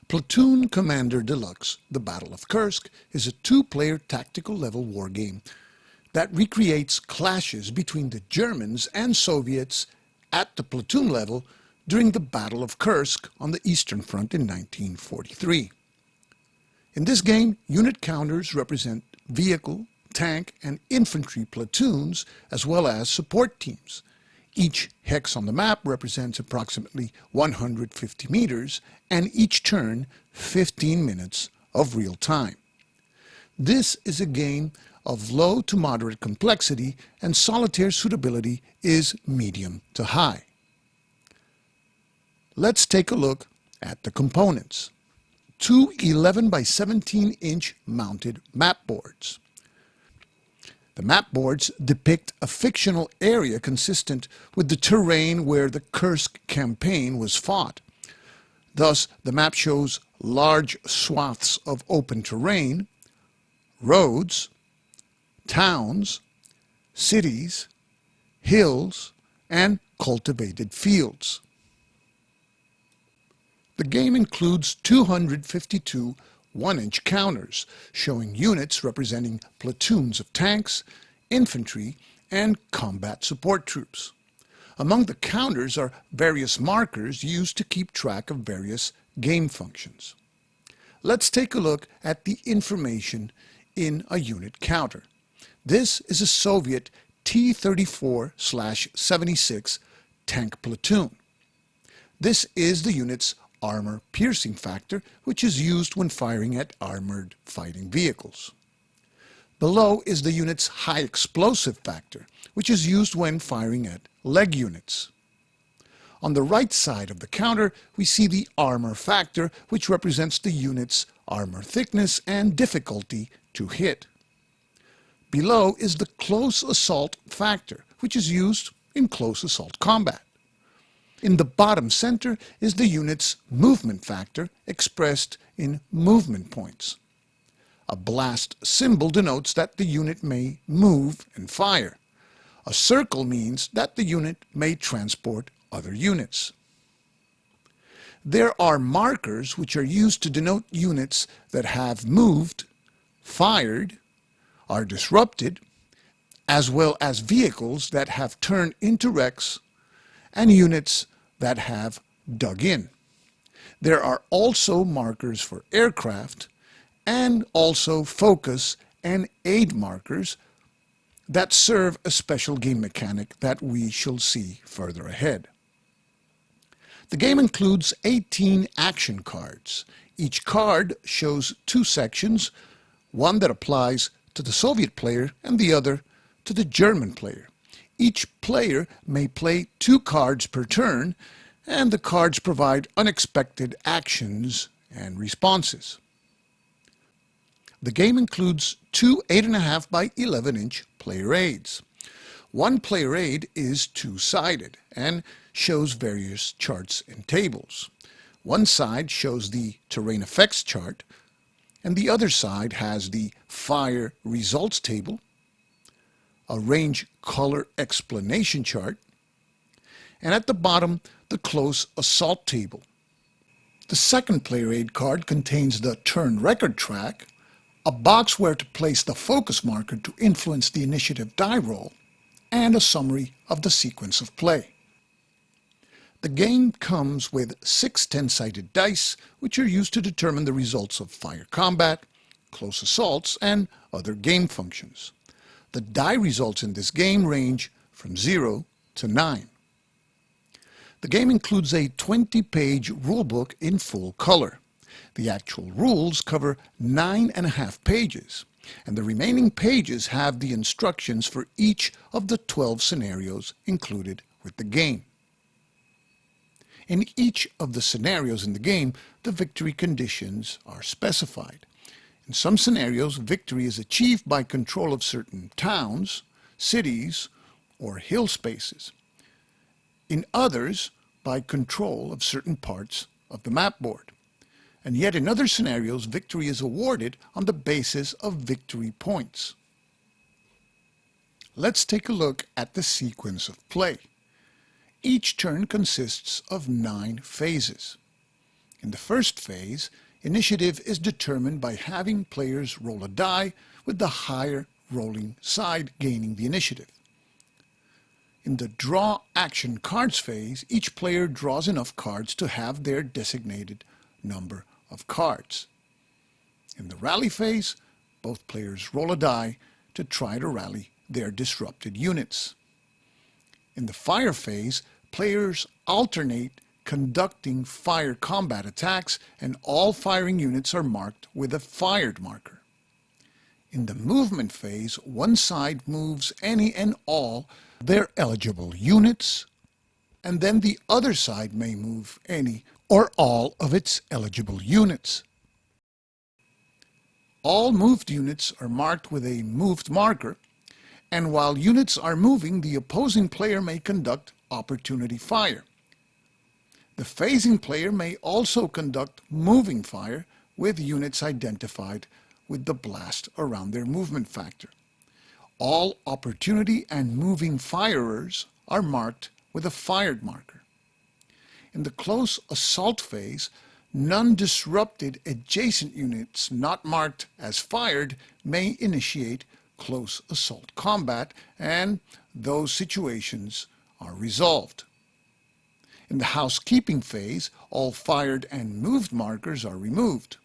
Platoon Commander Deluxe, The Battle of Kursk, is a two-player tactical level war game that recreates clashes between the Germans and Soviets at the platoon level during the Battle of Kursk on the Eastern Front in 1943. In this game, unit counters represent vehicle, tank, and infantry platoons as well as support teams. Each hex on the map represents approximately 150 meters, and each turn 15 minutes of real time. This is a game of low to moderate complexity, and solitaire suitability is medium to high. Let's take a look at the components. Two 11 by 17 inch mounted map boards. The map boards depict a fictional area consistent with the terrain where the Kursk campaign was fought. Thus, the map shows large swaths of open terrain, roads, towns, cities, hills, and cultivated fields. The game includes 252 1-inch counters, showing units representing platoons of tanks, infantry, and combat support troops. Among the counters are various markers used to keep track of various game functions. Let's take a look at the information in a unit counter. This is a Soviet T-34/76 tank platoon. This is the unit's armor piercing factor, which is used when firing at armored fighting vehicles. Below is the unit's high explosive factor, which is used when firing at leg units. On the right side of the counter, we see the armor factor, which represents the unit's armor thickness and difficulty to hit. Below is the close assault factor, which is used in close assault combat. In the bottom center is the unit's movement factor, expressed in movement points. A blast symbol denotes that the unit may move and fire. A circle means that the unit may transport other units. There are markers which are used to denote units that have moved, fired, are disrupted, as well as vehicles that have turned into wrecks and units that have dug in. There are also markers for aircraft and also focus and aid markers that serve a special game mechanic that we shall see further ahead. The game includes 18 action cards. Each card shows two sections, one that applies to the Soviet player and the other to the German player. Each player may play 2 cards per turn, and the cards provide unexpected actions and responses. The game includes 2 8.5 by 11 inch player aids. One player aid is two-sided and shows various charts and tables. One side shows the terrain effects chart, and the other side has the fire results table, a range color explanation chart, and at the bottom, the close assault table. The second player aid card contains the turn record track, a box where to place the focus marker to influence the initiative die roll, and a summary of the sequence of play. The game comes with 6 10-sided dice, which are used to determine the results of fire combat, close assaults, and other game functions. The die results in this game range from 0 to 9. The game includes a 20-page rulebook in full color. The actual rules cover 9.5 pages, and the remaining pages have the instructions for each of the 12 scenarios included with the game. In each of the scenarios in the game, the victory conditions are specified. In some scenarios, victory is achieved by control of certain towns, cities, or hill spaces. In others, by control of certain parts of the map board. And yet in other scenarios, victory is awarded on the basis of victory points. Let's take a look at the sequence of play. Each turn consists of 9 phases. In the first phase, initiative is determined by having players roll a die with the higher rolling side gaining the initiative. In the draw action cards phase, each player draws enough cards to have their designated number of cards. In the rally phase, both players roll a die to try to rally their disrupted units. In the fire phase, players alternate conducting fire combat attacks, and all firing units are marked with a fired marker. In the movement phase, one side moves any and all their eligible units, and then the other side may move any or all of its eligible units. All moved units are marked with a moved marker, and while units are moving, the opposing player may conduct opportunity fire. The phasing player may also conduct moving fire with units identified with the blast around their movement factor. All opportunity and moving firers are marked with a fired marker. In the close assault phase, non-disrupted adjacent units not marked as fired may initiate close assault combat, and those situations are resolved. In the housekeeping phase, all fired and moved markers are removed.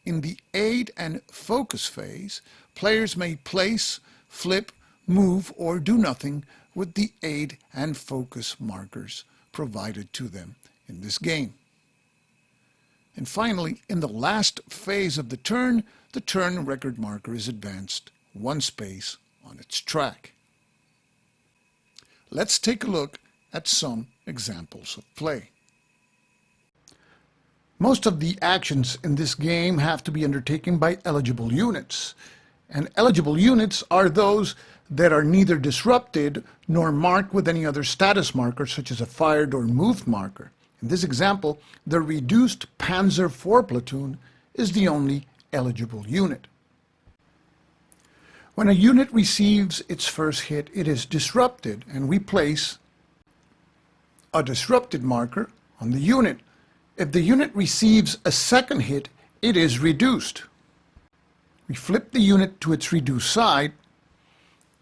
In the aid and focus phase, players may place, flip, move, or do nothing with the aid and focus markers provided to them in this game. And finally, in the last phase of the turn record marker is advanced one space on its track. Let's take a look at some examples of play. Most of the actions in this game have to be undertaken by eligible units, and eligible units are those that are neither disrupted nor marked with any other status marker such as a fired or moved marker. In this example, the reduced Panzer IV platoon is the only eligible unit. When a unit receives its first hit, it is disrupted, and we place a disrupted marker on the unit. If the unit receives a second hit, it is reduced. We flip the unit to its reduced side,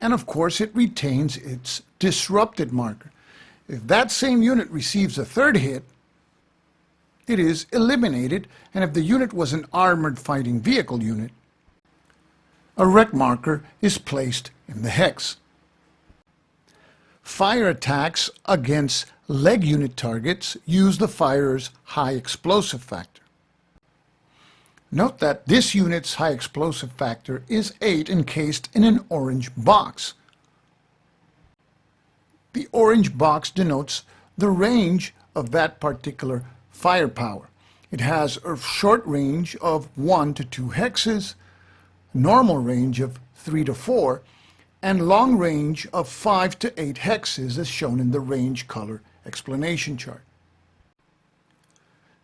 and of course it retains its disrupted marker. If that same unit receives a third hit, it is eliminated, and if the unit was an armored fighting vehicle unit, a rec marker is placed in the hex. Fire attacks against leg unit targets use the firer's high explosive factor. Note that this unit's high explosive factor is 8 encased in an orange box. The orange box denotes the range of that particular firepower. It has a short range of 1 to 2 hexes, normal range of 3 to 4, and long range of 5 to 8 hexes as shown in the range color explanation chart.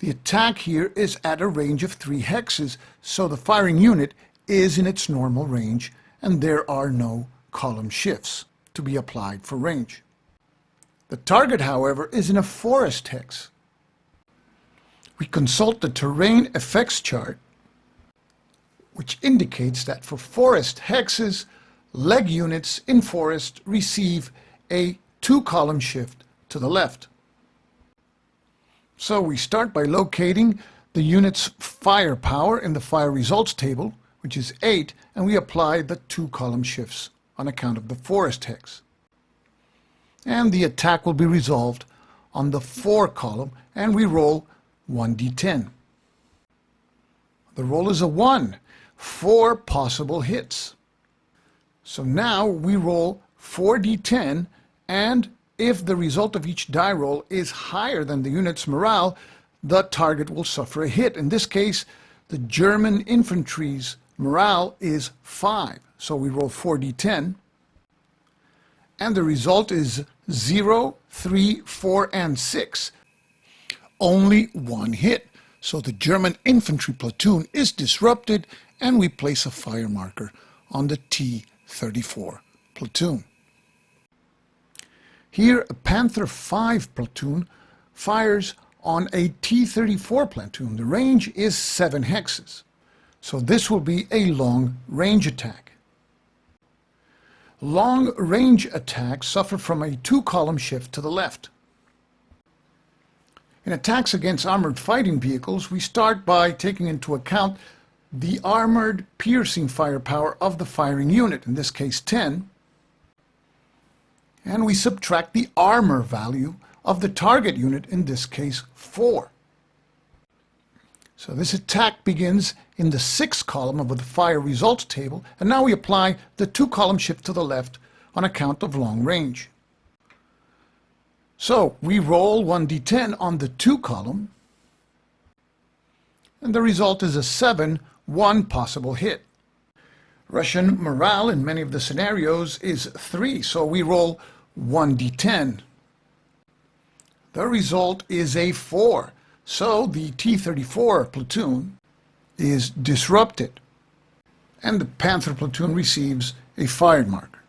The attack here is at a range of 3 hexes, so the firing unit is in its normal range and there are no column shifts to be applied for range. The target, however, is in a forest hex. We consult the terrain effects chart, which indicates that for forest hexes, leg units in forest receive a 2-column shift to the left. So we start by locating the unit's firepower in the fire results table, which is 8, and we apply the 2-column shifts on account of the forest hex. And the attack will be resolved on the 4 column, and we roll 1d10. The roll is a 1, 4 possible hits. So now we roll 4d10, and if the result of each die roll is higher than the unit's morale, the target will suffer a hit. In this case, the German infantry's morale is 5. So we roll 4d10, and the result is 0, 3, 4, and 6. Only 1 hit. So the German infantry platoon is disrupted, and we place a fire marker on the T-34 platoon. Here, a Panther V platoon fires on a T-34 platoon, the range is 7 hexes. So this will be a long-range attack. Long-range attacks suffer from a 2-column shift to the left. In attacks against armored fighting vehicles, we start by taking into account the armored piercing firepower of the firing unit, in this case 10, and we subtract the armor value of the target unit, in this case 4. So this attack begins in the 6th column of the fire results table, and now we apply the 2-column shift to the left on account of long range. So we roll 1d10 on the 2 column, and the result is a 7, 1 possible hit. Russian morale in many of the scenarios is 3, so we roll 1d10. The result is a 4, so the T-34 platoon is disrupted, and the Panther platoon receives a fired marker.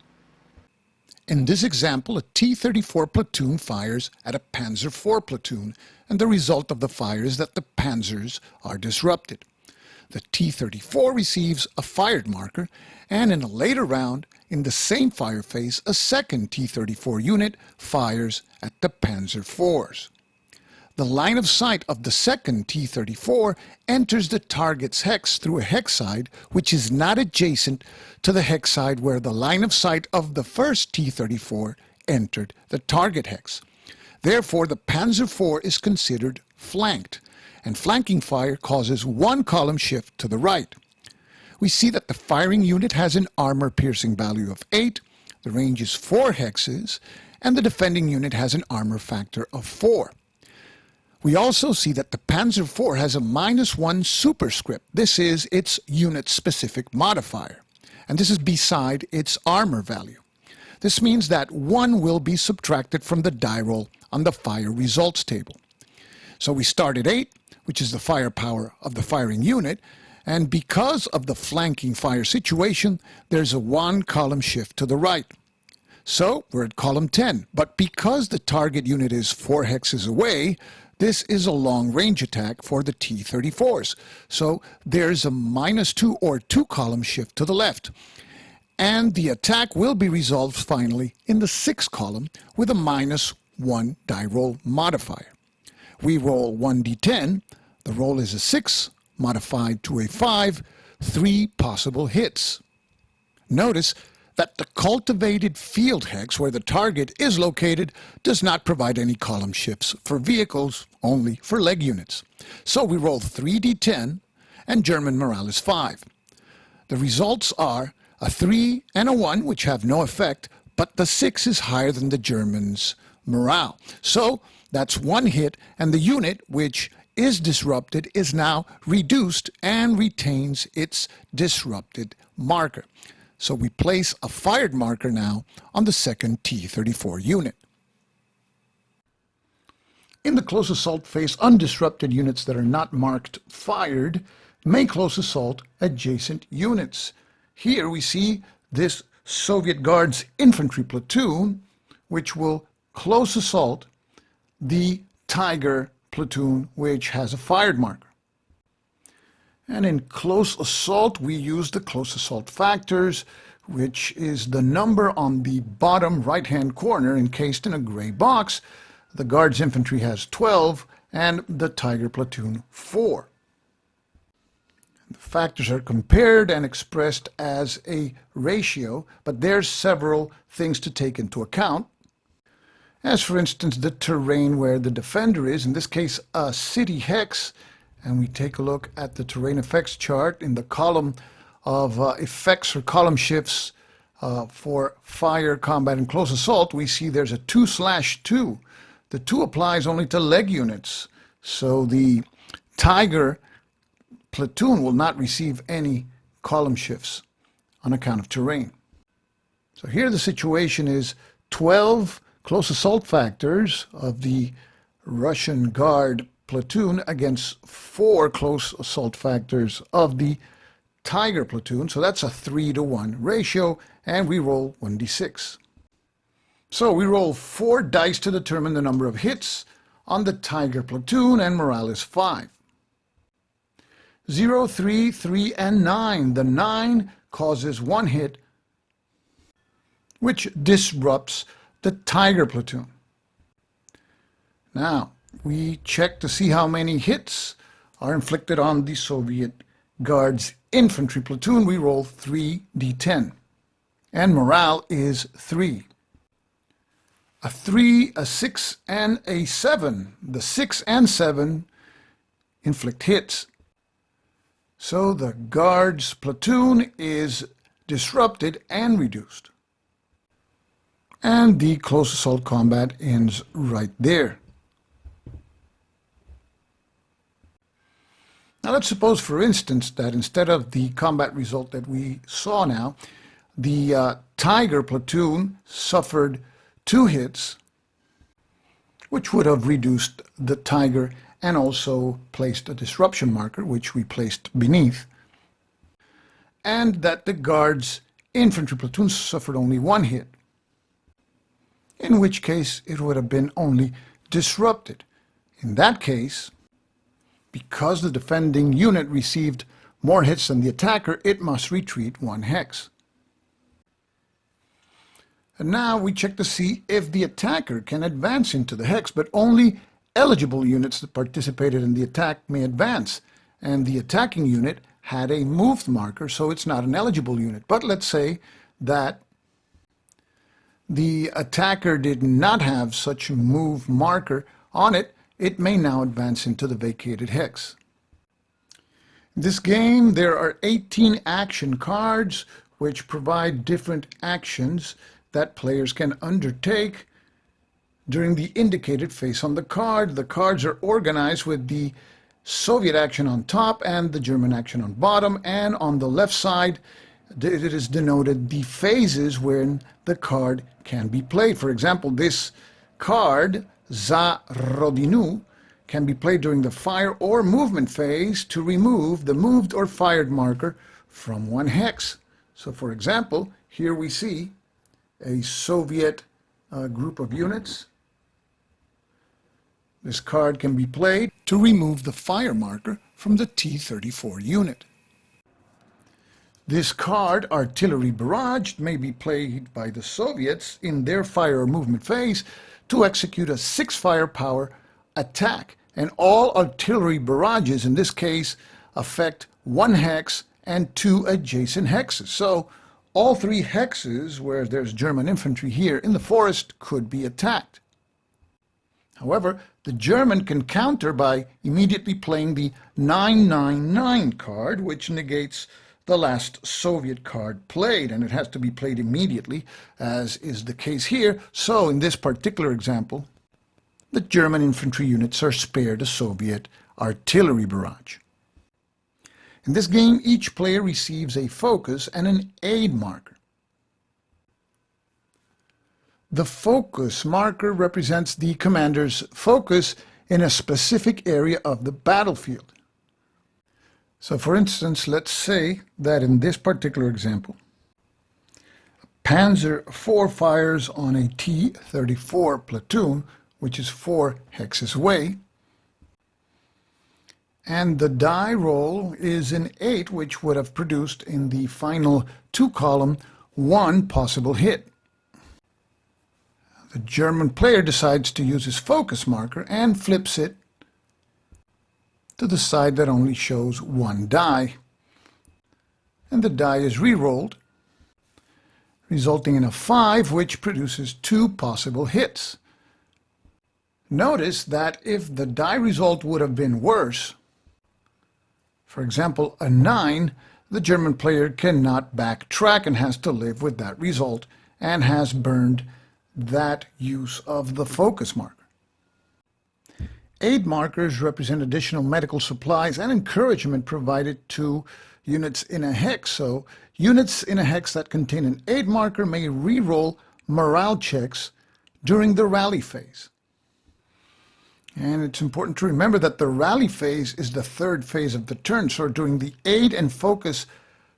In this example, a T-34 platoon fires at a Panzer IV platoon, and the result of the fire is that the Panzers are disrupted. The T-34 receives a fired marker, and in a later round, in the same fire phase, a second T-34 unit fires at the Panzer IVs. The line of sight of the second T-34 enters the target's hex through a hex side which is not adjacent to the hex side where the line of sight of the first T-34 entered the target hex. Therefore, the Panzer IV is considered flanked, and flanking fire causes 1 column shift to the right. We see that the firing unit has an armor-piercing value of 8, the range is 4 hexes, and the defending unit has an armor factor of 4. We also see that the Panzer IV has a -1 superscript. This is its unit-specific modifier, and this is beside its armor value. This means that 1 will be subtracted from the die roll on the fire results table. So we start at 8, which is the firepower of the firing unit, and because of the flanking fire situation, there's a 1 column shift to the right. So we're at column 10, but because the target unit is 4 hexes away, this is a long-range attack for the T-34s. So there's a -2 or 2 column shift to the left. And the attack will be resolved finally in the 6th column with a -1 die roll modifier. We roll 1d10, the roll is a 6, modified to a 5, 3 possible hits. Notice that the cultivated field hex where the target is located does not provide any column shifts for vehicles, only for leg units. So we roll 3d10 and German morale is 5. The results are a 3 and a 1, which have no effect, but the 6 is higher than the Germans' morale. So that's 1 hit, and the unit, which is disrupted, is now reduced and retains its disrupted marker. So we place a fired marker now on the second T-34 unit. In the close assault phase, undisrupted units that are not marked fired may close assault adjacent units. Here we see this Soviet Guards infantry platoon, which will close assault the Tiger platoon, which has a fired marker. And in close assault, we use the close assault factors, which is the number on the bottom right-hand corner encased in a gray box. The Guards infantry has 12 and the Tiger platoon 4. The factors are compared and expressed as a ratio, but there's several things to take into account. As for instance, the terrain where the defender is, in this case a city hex, and we take a look at the terrain effects chart in the column of effects or column shifts for fire, combat, and close assault, we see there's a 2/2. The 2 applies only to leg units, so the Tiger platoon will not receive any column shifts on account of terrain. So here the situation is 12 close assault factors of the Russian Guard platoon against 4 close assault factors of the Tiger platoon. So that's a 3-to-1 ratio, and we roll 1d6. So we roll 4 dice to determine the number of hits on the Tiger platoon, and morale is 5. 0, 3, 3, and 9. The 9 causes 1 hit, which disrupts the Tiger platoon. Now, we check to see how many hits are inflicted on the Soviet Guards infantry platoon. We roll 3d10, and morale is 3. A 3, a 6, and a 7. The 6 and 7 inflict hits. So the Guards platoon is disrupted and reduced. And the close assault combat ends right there. Now let's suppose, for instance, that instead of the combat result that we saw now, the Tiger platoon suffered 2 hits, which would have reduced the Tiger and also placed a disruption marker, which we placed beneath, and that the Guards infantry platoon suffered only 1 hit, in which case it would have been only disrupted. In that case, because the defending unit received more hits than the attacker, it must retreat 1 hex. And now we check to see if the attacker can advance into the hex, but only eligible units that participated in the attack may advance. And the attacking unit had a moved marker, so it's not an eligible unit. But let's say that the attacker did not have such a move marker on it. It may now advance into the vacated hex. In this game, there are 18 action cards which provide different actions that players can undertake during the indicated phase on the card. The cards are organized with the Soviet action on top and the German action on bottom, and on the left side it is denoted the phases when the card can be played. For example, this card, Za Rodinu, can be played during the fire or movement phase to remove the moved or fired marker from 1 hex. So for example, here we see a Soviet group of units. This card can be played to remove the fire marker from the T-34 unit. This card, Artillery Barrage, may be played by the Soviets in their fire or movement phase to execute a 6 firepower attack. And all artillery barrages in this case affect 1 hex and 2 adjacent hexes. So all 3 hexes where there's German infantry here in the forest could be attacked. However, the German can counter by immediately playing the 999 card, which negates the last Soviet card played, and it has to be played immediately, as is the case here. So in this particular example, the German infantry units are spared a Soviet artillery barrage. In this game, each player receives a focus and an aid marker. The focus marker represents the commander's focus in a specific area of the battlefield. So for instance, let's say that in this particular example, Panzer IV fires on a T-34 platoon, which is 4 hexes away, and the die roll is an 8, which would have produced in the final 2 column 1 possible hit. The German player decides to use his focus marker and flips it to the side that only shows 1 die. And the die is re-rolled, resulting in a 5, which produces 2 possible hits. Notice that if the die result would have been worse, for example, a 9, the German player cannot backtrack and has to live with that result and has burned that use of the focus marker. Aid markers represent additional medical supplies and encouragement provided to units in a hex. So units in a hex that contain an aid marker may re-roll morale checks during the rally phase. And it's important to remember that the rally phase is the 3rd phase of the turn. So during the aid and focus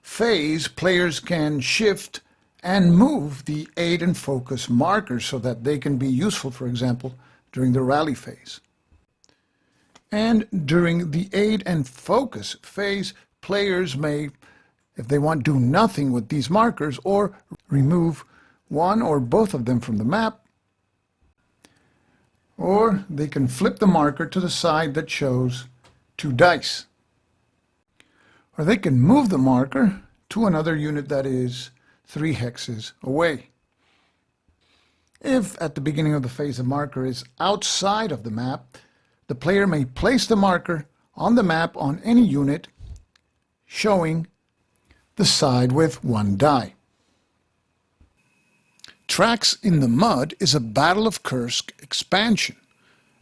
phase, players can shift and move the aid and focus markers so that they can be useful, for example, during the rally phase. And during the aid and focus phase, players may, if they want, do nothing with these markers or remove one or both of them from the map, or they can flip the marker to the side that shows 2 dice. Or they can move the marker to another unit that is 3 hexes away. If at the beginning of the phase the marker is outside of the map, the player may place the marker on the map on any unit showing the side with 1 die. Tracks in the Mud is a Battle of Kursk expansion,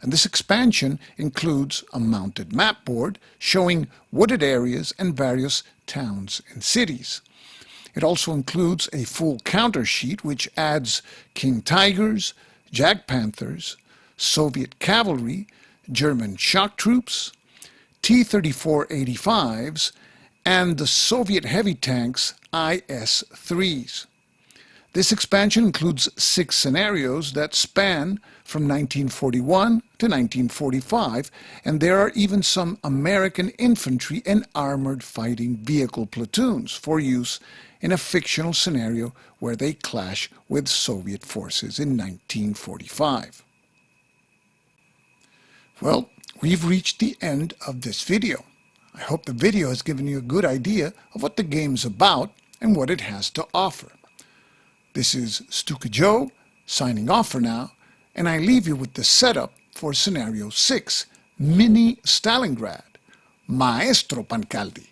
and this expansion includes a mounted map board showing wooded areas and various towns and cities. It also includes a full counter sheet which adds King Tigers, Jag Panthers, Soviet cavalry, German shock troops, T-34-85s, and the Soviet heavy tanks IS-3s. This expansion includes 6 scenarios that span from 1941 to 1945, and there are even some American infantry and armored fighting vehicle platoons for use in a fictional scenario where they clash with Soviet forces in 1945. Well, we've reached the end of this video. I hope the video has given you a good idea of what the game's about and what it has to offer. This is Stuka Joe, signing off for now, and I leave you with the setup for Scenario 6, Mini Stalingrad. Maestro Pancaldi.